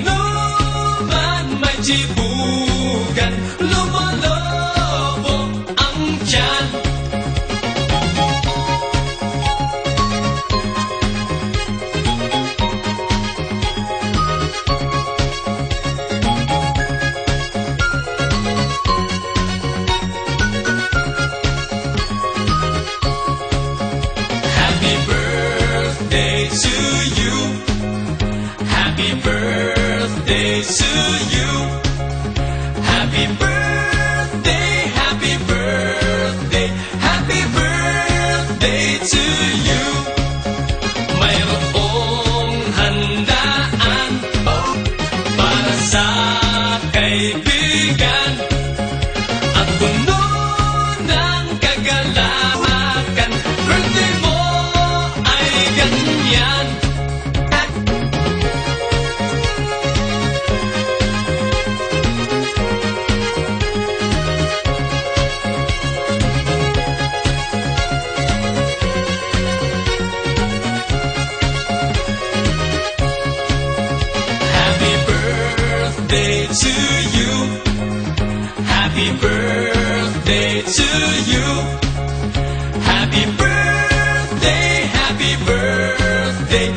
sino man may chibugan, lumolobo ang tiyan. Happy birthday to you. Happy birthday to you. Happy birthday, happy birthday, happy birthday to you. Mayroong handaan para sa kaibigan at puno ng kagalakan. Birthday mo ay ganyan. Happy birthday to you. Happy birthday to you. Happy birthday, happy birthday,